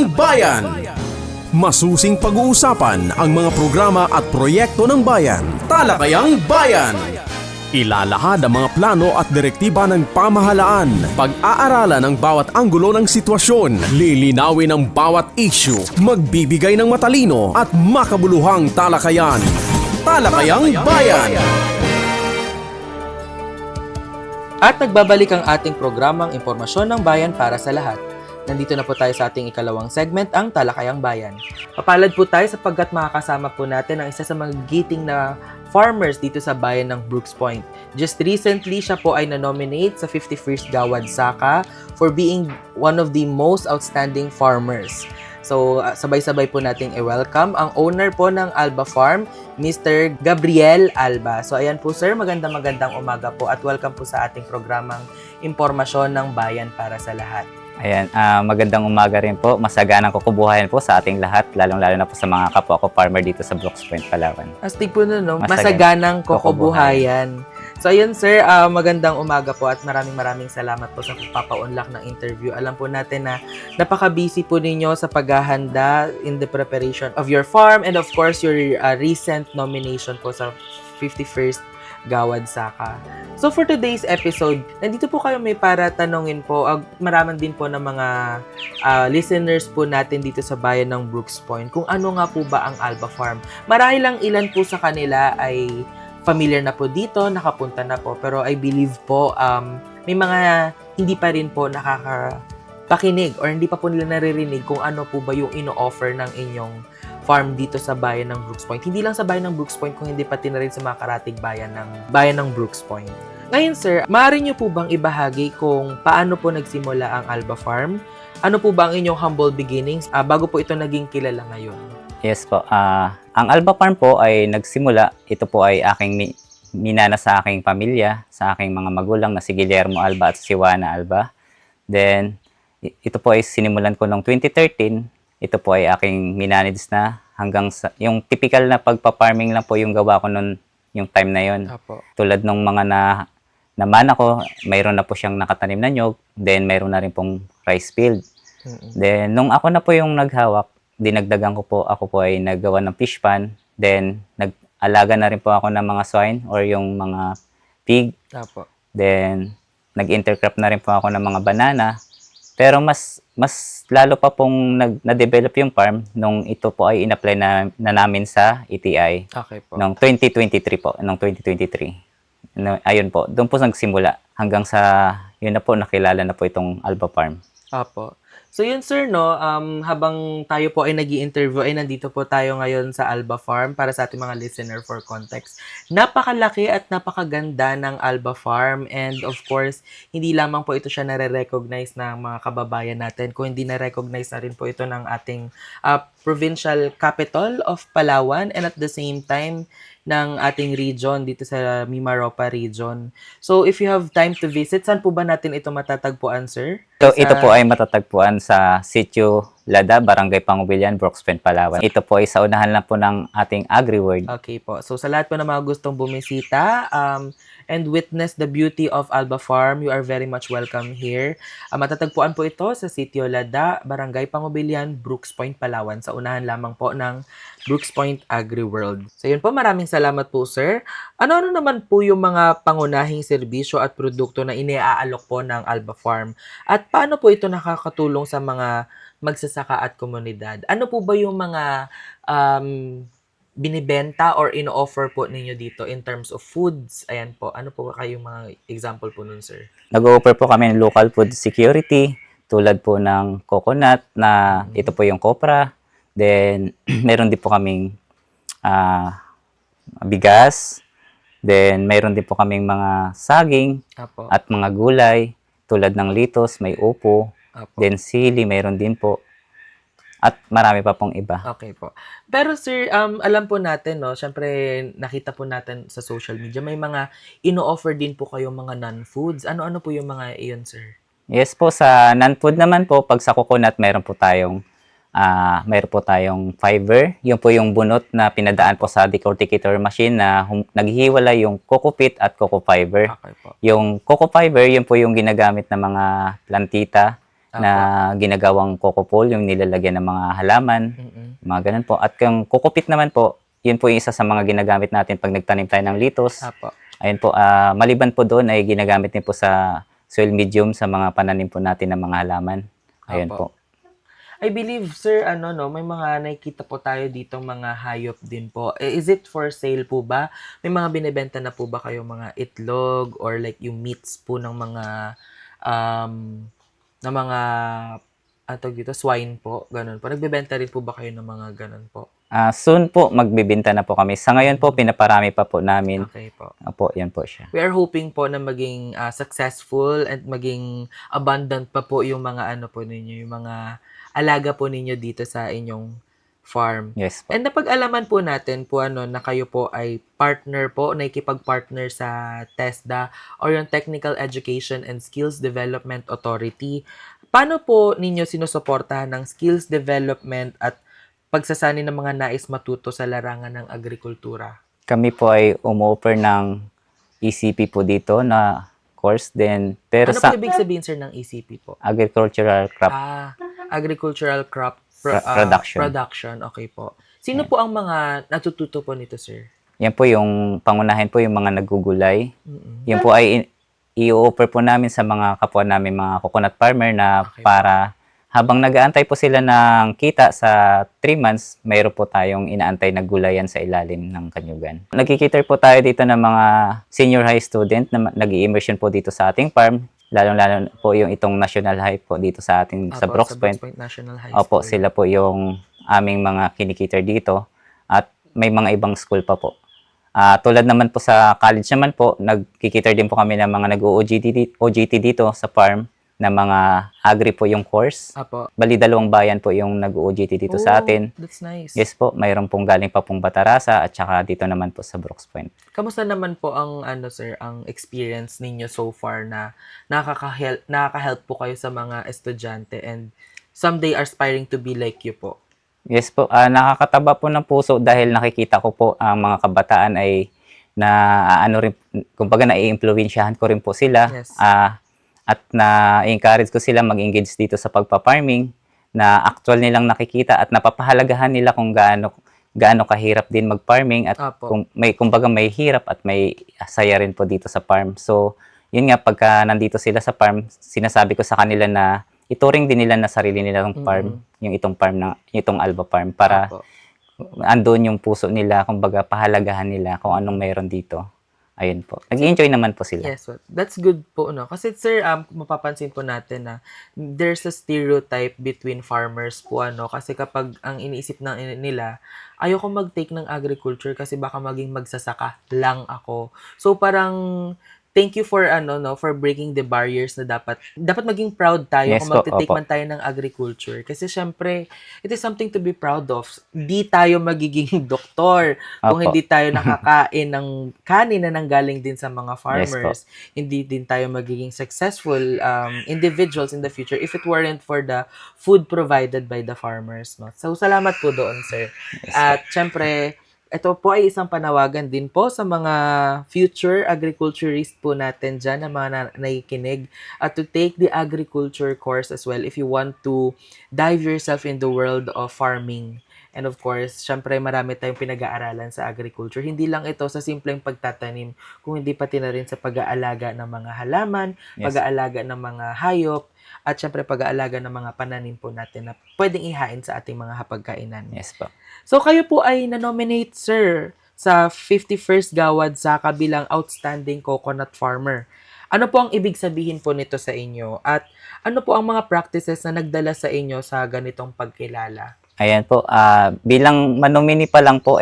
Bayan. Masusing pag-uusapan ang mga programa at proyekto ng bayan. Talakayang Bayan. Ilalahad ang mga plano at direktiba ng pamahalaan. Pag-aaralan ang bawat anggulo ng sitwasyon. Lilinawin ang bawat issue. Magbibigay ng matalino at makabuluhang talakayan. Talakayang Bayan. At nagbabalik ang ating programang Impormasyon ng Bayan para sa lahat. Nandito na po tayo sa ating ikalawang segment, ang Talakayang Bayan. Papalad po tayo sapagkat makakasama po natin ang isa sa mga giting na farmers dito sa bayan ng Brooks Point. Just recently, siya po ay na-nominate sa 51st Gawad Saka for being one of the most outstanding farmers. So, sabay-sabay po nating i-welcome ang owner po ng Alba Farm, Mr. Gabriel Alba. So, ayan po sir, magandang umaga po at welcome po sa ating programang Impormasyon ng Bayan para sa lahat. Ayan, magandang umaga rin po. Masaganang kukubuhayan po sa ating lahat, lalong-lalo na po sa mga kapwa ko farmer dito sa Brooks Point, Palawan. Astig po na, no? Masaganang kukubuhayan. So, ayun sir, magandang umaga po at maraming salamat po sa pagpapaunlak ng interview. Alam po natin na napaka-busy po ninyo sa paghahanda in the preparation of your farm and of course your recent nomination po sa 51st Gawad Saka. So for today's episode, nandito po kayo may para tanongin po, maraman din po ng mga listeners po natin dito sa bayan ng Brooks Point kung ano nga po ba ang Alba Farm. Marahil lang ilan po sa kanila ay familiar na po dito, nakapunta na po, pero I believe po may mga hindi pa rin po nakakapakinig or hindi pa po nila naririnig kung ano po ba yung ino-offer ng inyong farm dito sa bayan ng Brooks Point. Hindi lang sa bayan ng Brooks Point, kung hindi pati na rin sa mga karatig bayan ng Brooks Point. Ngayon sir, maaari niyo po bang ibahagi kung paano po nagsimula ang Alba Farm? Ano po ba ang inyong humble beginnings bago po ito naging kilala ngayon? Yes po, ang Alba Farm po ay nagsimula, ito po ay aking minana sa aking pamilya, sa aking mga magulang na si Guillermo Alba at si Juana Alba. Then, ito po ay sinimulan ko noong 2013. Ito po ay aking minanids na hanggang sa, yung typical na pagpa-farming lang po yung gawa ko noon yung time na yon. Apo. Tulad nung mga namana ko, mayroon na po siyang nakatanim na nyog, then mayroon na rin pong rice field. Then nung ako na po yung naghawak, dinagdagan ko po, ako po ay naggawa ng fish pan, then nag-alaga na rin po ako ng mga swine or yung mga pig. Apo. Then nag-intercrop na rin po ako ng mga banana. Pero mas lalo pa pong na-develop yung farm nung ito po ay in-apply na namin sa ETI. Okay po. Noong 2023 po, noong 2023. Ayun po, doon po nagsimula hanggang sa yun na po nakilala na po itong Alba Farm. Apo. So yun sir, no, habang tayo po ay nag-i-interview, ay nandito po tayo ngayon sa Alba Farm para sa ating mga listener for context. Napakalaki at napakaganda ng Alba Farm and of course, hindi lamang po ito siya nare-recognize ng mga kababayan natin, kung hindi na-recognize na rin po ito ng ating provincial capital of Palawan and at the same time ng ating region dito sa Mimaropa region. So if you have time to visit, saan po ba natin ito matatagpuan, sir? So ito po ay matatagpuan sa Sitio Lada, Barangay Pangubilyan, Brooks Point, Palawan. Ito po ay sa unahan lang po ng ating AgriWorld. Okay po. So sa lahat po ng mga gustong bumisita and witness the beauty of Alba Farm, you are very much welcome here. Matatagpuan po ito sa Sitio Lada, Barangay Pangubilyan, Brooks Point, Palawan. Sa unahan lamang po ng Brooks Point AgriWorld. So yun po, maraming salamat po sir. Ano naman po yung mga pangunahing serbisyo at produkto na iniaalok po ng Alba Farm? At paano po ito nakakatulong sa mga magsasaka at komunidad? Ano po ba yung mga binibenta or ino-offer po ninyo dito in terms of foods? Ayan po. Ano po kayong mga example po nun, sir? Nag-offer po kami ng local food security tulad po ng coconut na ito po yung copra. Then, meron din po kaming bigas. Then, meron din po kaming mga saging Apo. at mga gulay tulad ng litos, may upo. Apo. Then, sili, meron din po. At marami pa pong iba. Okay po. Pero sir, alam po natin, no, syempre nakita po natin sa social media, may mga ino-offer din po kayong mga non-foods. Ano-ano po yung mga iyon, sir? Yes po, sa non-food naman po, pag sa coconut, meron po tayong fiber. Yun po yung bunot na pinadaan po sa decorticator machine na naghihiwala yung coco pit at coco fiber. Okay po. Yung coco fiber, yun po yung ginagamit ng mga plantita na ginagawang kokopol, yung nilalagyan ng mga halaman, mga ganun po. At yung kukupit naman po, yun po yung isa sa mga ginagamit natin pag nagtanim tayo ng litos. Apo. Ayun po, maliban po doon ay ginagamit din po sa soil medium sa mga pananim po natin ng mga halaman. Ayun Apo. po. I believe, sir, may mga nakikita po tayo ditong mga hayop din po. Is it for sale po ba? May mga binebenta na po ba kayo mga itlog or like yung meats po ng mga dito, swine po, ganun po. Nagbebenta rin po ba kayo ng mga ganun po? Soon po, magbibinta na po kami. Sa ngayon po, pinaparami pa po namin. Okay po. Opo, yan po siya. We are hoping po na maging successful and maging abundant pa po yung mga po ninyo, yung mga alaga po ninyo dito sa inyong farm. Yes po. And napag-alaman po natin po na kayo po ay partner po, nakikipag-partner sa TESDA or yung Technical Education and Skills Development Authority. Paano po ninyo sinusuportahan ng skills development at pagsasani ng mga nais matuto sa larangan ng agrikultura? Kami po ay umu-offer ng ECP po dito na course din. Pero Ano po ibig sabihin, sir, ng ECP po? agricultural crop Agricultural Crop Production. Production. Okay po. Sino po ang mga natututo po nito, sir? Yan po yung pangunahin po yung mga nagugulay. Mm-mm. Yan po ay i-offer po namin sa mga kapwa namin mga coconut farmer na Okay. para habang nag-aantay po sila ng kita sa 3 months, mayroon po tayong inaantay na gulayan sa ilalim ng kanyugan. Nagkikiter po tayo dito ng mga senior high student na nag-i-immersion po dito sa ating farm. Lalo-lalo po yung itong national high po dito sa ating sa Apo, Brooks Point. National High Opo, School. sila po yung aming mga kinikiter dito at may mga ibang school pa po. Tulad naman po sa college naman po, nagkikiter din po kami ng mga nag-OJT dito sa farm na mga agri po yung course. Apo. Bali, 2 bayan po yung nag-OJT dito sa atin. That's nice. Yes po, mayroon pong galing pa pong Batarasa at saka dito naman po sa Brooks Point. Kamusta naman po ang sir, ang experience ninyo so far na nakaka-help po kayo sa mga estudyante and someday aspiring to be like you po? Yes po, nakakataba po ng puso dahil nakikita ko po ang mga kabataan ay kumbaga nai-impluwensyahan ko rin po sila. Yes. At na-encourage ko sila mag-engage dito sa pagpa-farming na actual nilang nakikita at napapahalagahan nila kung gaano kahirap din mag-farming at Apo. kumbaga may hirap at may saya rin po dito sa farm. So, yun nga, pagka nandito sila sa farm, sinasabi ko sa kanila na ituring din nila na sarili nilang farm, yung itong Alba Farm, para Apo. andun yung puso nila, kumbaga pahalagahan nila kung anong mayroon dito. Ayun po. Nag-enjoy naman po sila. Yes, well, that's good po, no? Kasi, sir, mapapansin po natin na there's a stereotype between farmers po, Kasi kapag ang iniisip nila, ayoko mag-take ng agriculture kasi baka maging magsasaka lang ako. So, parang thank you for for breaking the barriers na dapat maging proud tayo Yes kung po, magte-take opo. man tayo ng agriculture kasi syempre it is something to be proud of. Di tayo magiging doktor kung Opo. hindi tayo nakakain ng kanin na nanggaling din sa mga farmers. Hindi din tayo magiging successful individuals in the future if it weren't for the food provided by the farmers, no. So salamat po doon, sir. Yes, At syempre, ito po ay isang panawagan din po sa mga future agriculturist po natin dyan, na mga nakikinig, at to take the agriculture course as well if you want to dive yourself in the world of farming. And of course, syempre marami tayong pinag-aaralan sa agriculture. Hindi lang ito sa simpleng pagtatanim, kung hindi pati na rin sa pag-aalaga ng mga halaman, Yes. pag-aalaga ng mga hayop, at syempre pag-aalaga ng mga pananim po natin na pwedeng ihain sa ating mga hapagkainan. Yes po. So, kayo po ay na-nominate, sir, sa 51st Gawad Saka bilang Outstanding Coconut Farmer. Ano po ang ibig sabihin po nito sa inyo? At ano po ang mga practices na nagdala sa inyo sa ganitong pagkilala? Ayan po, bilang manomini pa lang po,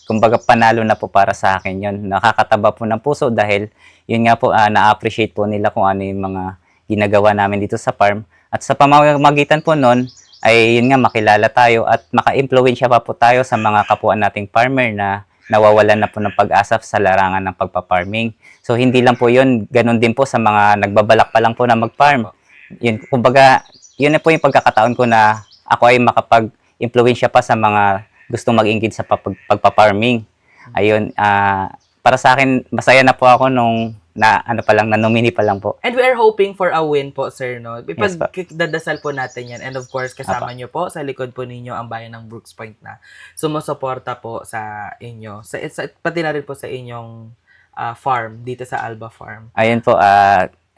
kumbaga panalo na po para sa akin yun. Nakakataba po ng puso dahil yun nga po, na-appreciate po nila kung ano yung mga ginagawa namin dito sa farm. At sa pamamagitan po nun, ay yun nga, makilala tayo at maka-impluwensya pa po tayo sa mga kapwa nating farmer na nawawalan na po ng pag-asa sa larangan ng pagpa-farming. So, hindi lang po yun, ganun din po sa mga nagbabalak pa lang po na mag-farm. Yun, kumbaga, yun na po yung pagkakataon ko na ako ay makapag-impluwensya pa sa mga gustong mag-engage sa pagpa-farming. Ayun, para sa akin, masaya na po ako nung na ano pa lang, na nominee pa lang po. And we are hoping for a win po, sir, no? Yes, po. Dadasal po natin yan. And of course, kasama nyo po, sa likod po ninyo ang bayan ng Brooks Point na sumusuporta po sa inyo. Pati na rin po sa inyong farm, dito sa Alba Farm. Ayun po,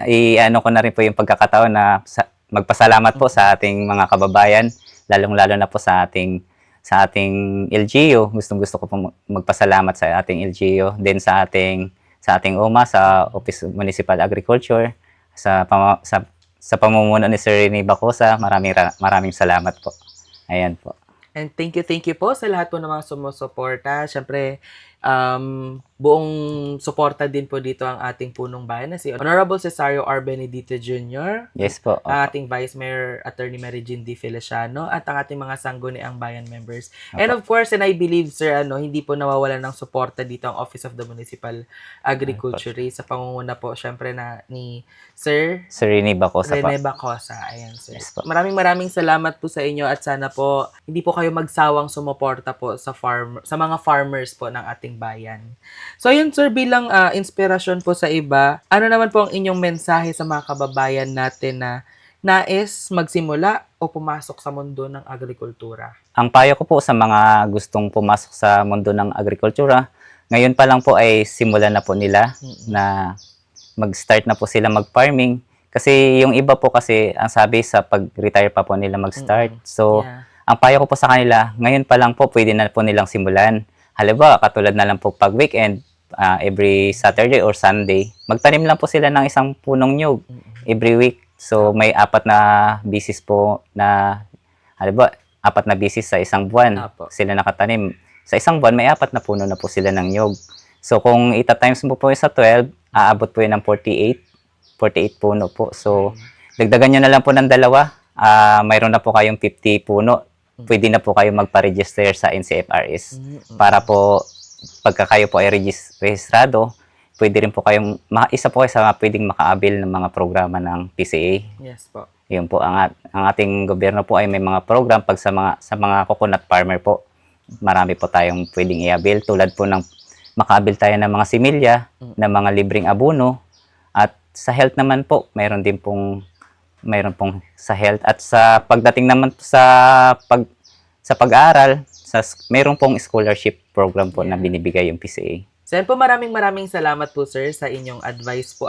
i-ano ko na rin po yung pagkakataon na magpasalamat po sa ating mga kababayan, lalong-lalo na po sa ating LGU. Gustong-gusto ko po magpasalamat sa ating LGU, din sa ating UMA, sa Office of Municipal Agriculture, sa pamumuno ni Sir Rene Bacosa. Maraming salamat po. Ayan po. And thank you po sa lahat po ng mga sumusuporta. Siyempre, buong suporta din po dito ang ating punong bayan na si Honorable Cesario R. Benedito Jr., Yes po. ang ating Vice Mayor Attorney Mary Jean D. Feliciano, at ang ating mga sangguniang bayan members. And of course, and I believe, sir, hindi po nawawalan ng suporta dito ang Office of the Municipal Agriculture sa pangunguna po, syempre, ni Sir Rene Bacosa po. Rene Bacosa. Ayan, sir. Yes po. Maraming salamat po sa inyo at sana po hindi po kayo magsawang sumuporta po sa mga farmers po ng ating bayan. So yun, sir, bilang inspirasyon po sa iba, ano naman po ang inyong mensahe sa mga kababayan natin na nais magsimula o pumasok sa mundo ng agrikultura? Ang payo ko po sa mga gustong pumasok sa mundo ng agrikultura, ngayon pa lang po ay simulan na po nila na mag-start na po sila mag-farming. Kasi yung iba po kasi, ang sabi sa pag-retire pa po nila mag-start. So, ang payo ko po sa kanila, ngayon pa lang po pwede na po nilang simulan. Halimbawa, katulad na lang po pag weekend, every Saturday or Sunday, magtanim lang po sila ng isang punong nyug every week. So, may 4 na bisis po na, halimbawa, 4 na bisis sa isang buwan sila nakatanim. Sa isang buwan, may 4 na puno na po sila ng nyug. So, kung ita-times mo po sa 12, aabot po yun ng 48 puno po. So, dagdagan nyo na lang po ng 2. Mayroon na po kayong 50 puno. Pwede na po kayo magpa-register sa NCFRS para po pagka kayo po ay rehistrado, pwede rin po kayong isa po kayo sa pwedeng makaabil ng mga programa ng PCA. Yes po. Yun po, ang ating gobyerno po ay may mga program pag sa mga coconut farmer po. Marami po tayong pwedeng i-avail, tulad po ng makaabil tayo ng mga similya, ng mga libreng abono, at sa health naman po, mayroon pong sa health, at sa pagdating naman sa pag-aaral, mayroon pong scholarship program po na binibigay yung PCA. So, yan po, maraming salamat po, sir, sa inyong advice po,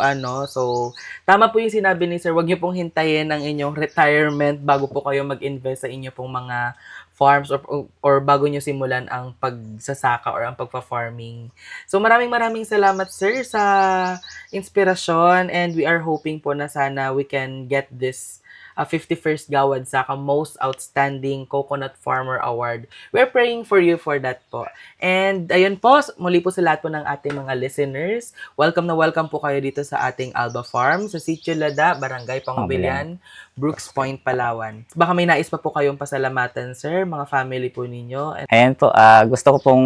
So, tama po yung sinabi ni sir, wag niyo pong hintayin ang inyong retirement bago po kayo mag-invest sa inyo pong mga farms or bago niyo simulan ang pagsasaka or ang pagpa-farming. So, maraming salamat, sir, sa inspirasyon, and we are hoping po na sana we can get this 51st Gawad Saka Most Outstanding Coconut Farmer Award. We're praying for you for that po. And ayun po, muli po sa lahat po ng ating mga listeners, welcome po kayo dito sa ating Alba Farm, sa Sitio Lada, Barangay Pangubilian, Brooks Point, Palawan. Baka may nais pa po kayong pasalamatan, sir, mga family po ninyo. Ayan po, gusto ko pong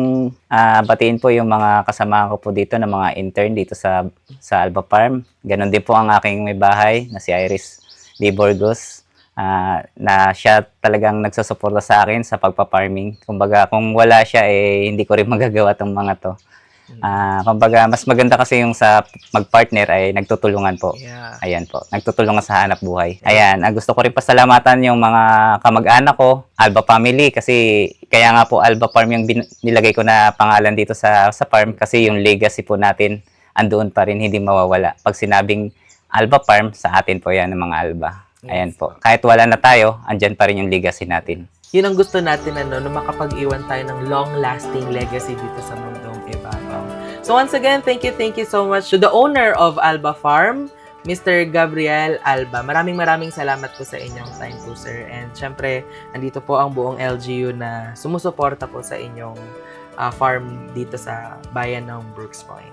batiin po yung mga kasama ko po dito na mga intern dito sa Alba Farm. Ganon din po ang aking may bahay na si Iris D. Burgos, na siya talagang nagsusuporta sa akin sa pagpa-farming. Kumbaga, kung wala siya, hindi ko rin magagawa tong mga to. Kumbaga, mas maganda kasi yung sa mag-partner ay nagtutulungan po. Yeah. Ayan po, nagtutulungan sa hanap buhay. Ayan, gusto ko rin pasalamatan yung mga kamag-anak ko, Alba Family, kasi kaya nga po Alba Farm yung nilagay ko na pangalan dito sa farm, kasi yung legacy po natin andoon pa rin, hindi mawawala. Pag sinabing Alba Farm, sa atin po yan ng mga Alba. Ayan po. Kahit wala na tayo, andyan pa rin yung legacy natin. Yun ang gusto natin, na makapag-iwan tayo ng long-lasting legacy dito sa mundong ibabaw. So once again, thank you so much to the owner of Alba Farm, Mr. Gabriel Alba. Maraming salamat po sa inyong time po, sir. And syempre, andito po ang buong LGU na sumusuporta po sa inyong farm dito sa bayan ng Brooks Point.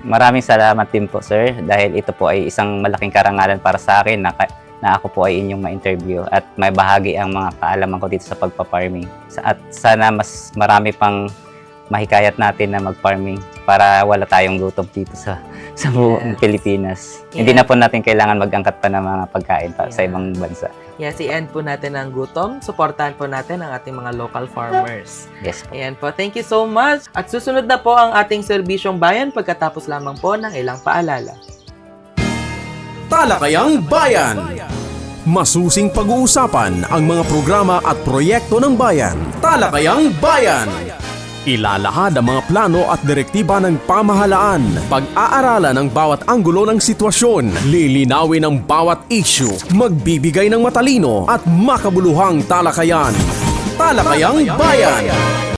Maraming salamat din po, sir, dahil ito po ay isang malaking karangalan para sa akin na ako po ay inyong ma-interview at may bahagi ang mga kaalaman ko dito sa pagpa-farming. At sana mas marami pang mahikayat natin na mag-farming para wala tayong gutom dito sa buong Pilipinas. Hindi na po natin kailangan mag-angkat pa ng mga pagkain sa ibang bansa. Yes, i-end po natin ang gutom. Suportahan po natin ang ating mga local farmers. Yes po. Ayan po, thank you so much. At susunod na po ang ating serbisyong bayan pagkatapos lamang po ng ilang paalala. Talakayang Bayan. Masusing pag-uusapan ang mga programa at proyekto ng bayan. Talakayang Bayan. Ilalahad ang mga plano at direktiba ng pamahalaan. Pag-aaralan ang bawat anggulo ng sitwasyon. Lilinawin ang bawat issue. Magbibigay ng matalino at makabuluhang talakayan. Talakayang Bayan.